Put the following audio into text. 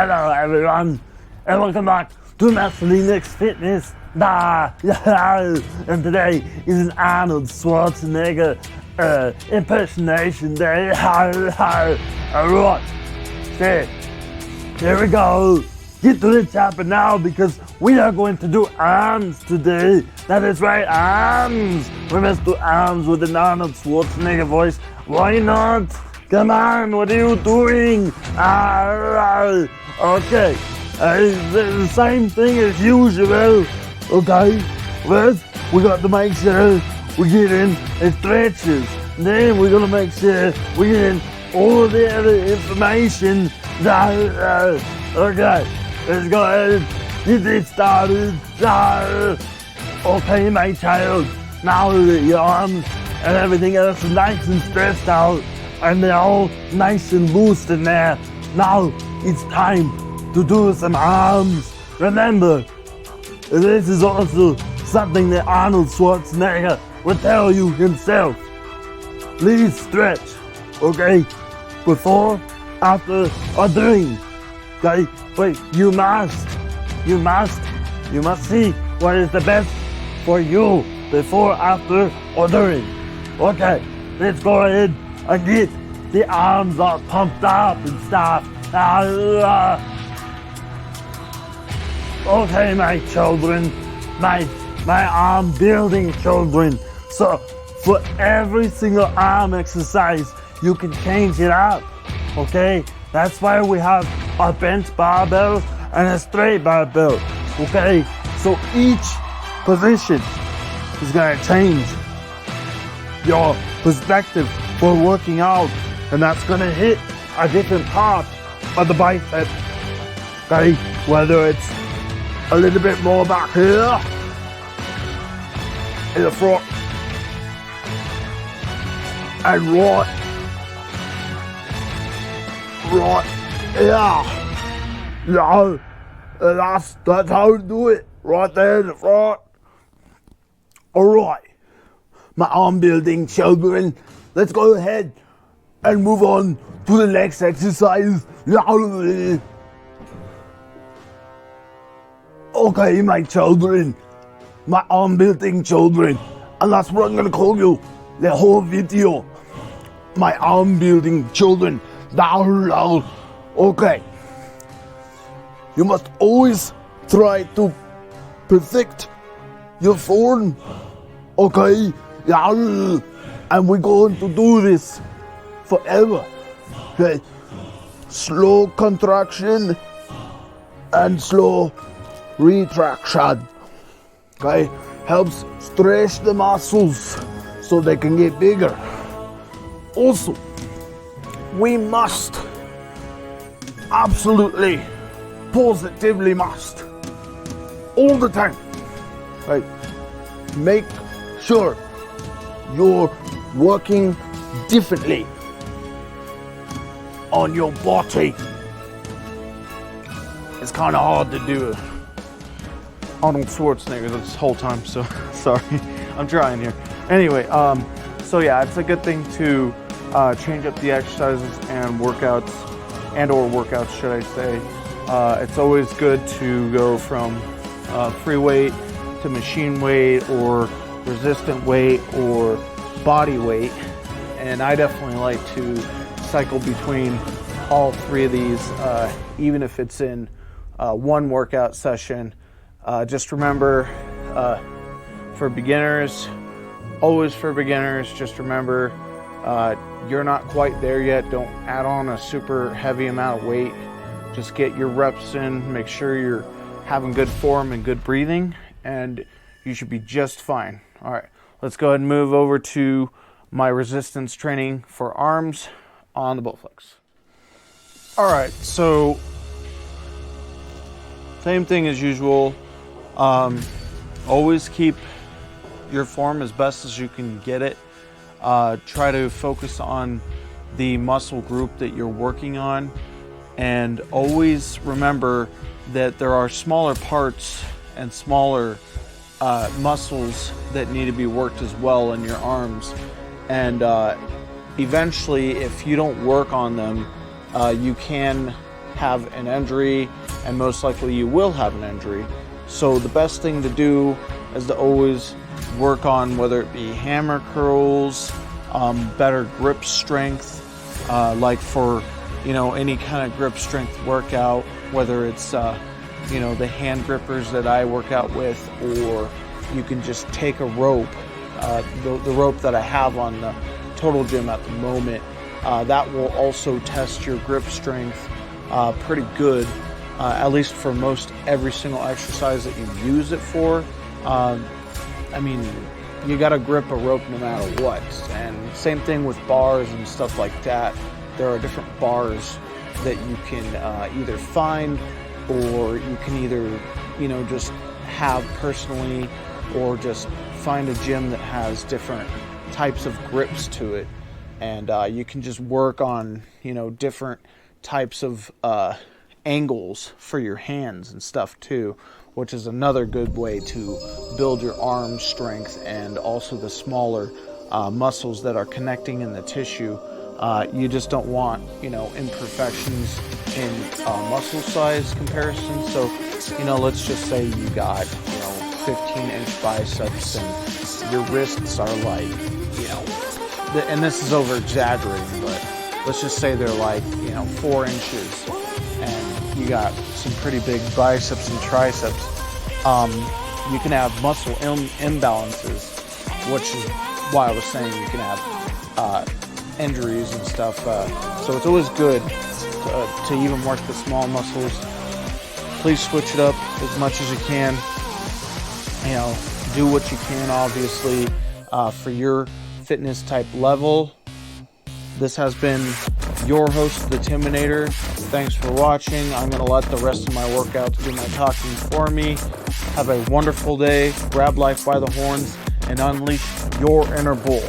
Hello everyone, and welcome back to Masculine Fitness. And today is an Arnold Schwarzenegger impersonation day. Alright, okay, here we go. Get to the chopper now because we are going to do arms today. That is right, arms. We must do arms with an Arnold Schwarzenegger voice. Why not? Come on, what are you doing? Okay, the same thing as usual. Okay, first we got to make sure we get in stretches. Then we're gonna make sure we get in all the other information. Okay, let's go ahead, get this started. Okay, my child, now that your arms and everything else is nice and stretched out, and they're all nice and loose in there, now it's time to do some arms. Remember, this is also something that Arnold Schwarzenegger would tell you himself. Please stretch, okay? Before, after, or during. Okay? Wait, you must see what is the best for you before, after, or during. Okay, let's go ahead and get the arms all pumped up and stuff. Okay, my children, my arm building children. So for every single arm exercise, you can change it up. Okay, that's why we have a bench barbell and a straight barbell. Okay, so each position is gonna change your perspective for working out, and that's gonna hit a different part of the bicep. Okay, whether it's a little bit more back here in the front and right here. No, that's how to do it. Right there in the front. Alright, my arm building children, let's go ahead and move on to the next exercise. Okay, my children, my arm building children, and that's what I'm gonna call you the whole video. My arm building children. Okay, you must always try to perfect your form. Okay, and we're going to do this forever. Okay, slow contraction and slow retraction. Okay, helps stretch the muscles so they can get bigger. Also, we must, absolutely, positively must, all the time, right, make sure you're working differently on your body. It's kind of hard to do Arnold Schwarzenegger this whole time, so sorry, I'm trying here. Anyway, so yeah, it's a good thing to change up the exercises and workouts, should I say. It's always good to go from free weight to machine weight or resistant weight or body weight, and I definitely like to cycle between all three of these, even if it's in one workout session. Just remember, for beginners, always for beginners, just remember, you're not quite there yet. Don't add on a super heavy amount of weight. Just get your reps in, make sure you're having good form and good breathing, and you should be just fine. All right, let's go ahead and move over to my resistance training for arms on the Bowflex. All right, so same thing as usual. Always keep your form as best as you can get it. Try to focus on the muscle group that you're working on, and always remember that there are smaller parts and smaller muscles that need to be worked as well in your arms, and eventually, if you don't work on them, you can have an injury, and most likely you will have an injury. So the best thing to do is to always work on, whether it be hammer curls, better grip strength, like for, you know, any kind of grip strength workout, whether it's, you know, the hand grippers that I work out with, or you can just take a rope, the rope that I have on the Total Gym at the moment. That will also test your grip strength pretty good, at least for most every single exercise that you use it for. I mean, you got to grip a rope no matter what. And same thing with bars and stuff like that. There are different bars that you can either find, or you can either, you know, just have personally, or just find a gym that has different types of grips to it. And you can just work on, you know, different types of angles for your hands and stuff too, which is another good way to build your arm strength and also the smaller muscles that are connecting in the tissue. You just don't want, you know, imperfections in muscle size comparison. So, you know, let's just say you got, you know, 15-inch biceps and your wrists are like, you know, and this is over exaggerating, but let's just say they're like, you know, 4 inches, and you got some pretty big biceps and triceps. You can have muscle imbalances, which is why I was saying you can have injuries and stuff. So it's always good to even work the small muscles. Please switch it up as much as you can. You know, do what you can, obviously, for your fitness type level. This has been your host, the Timminator. Thanks for watching. I'm going to let the rest of my workouts do my talking for me. Have a wonderful day. Grab life by the horns and unleash your inner bull.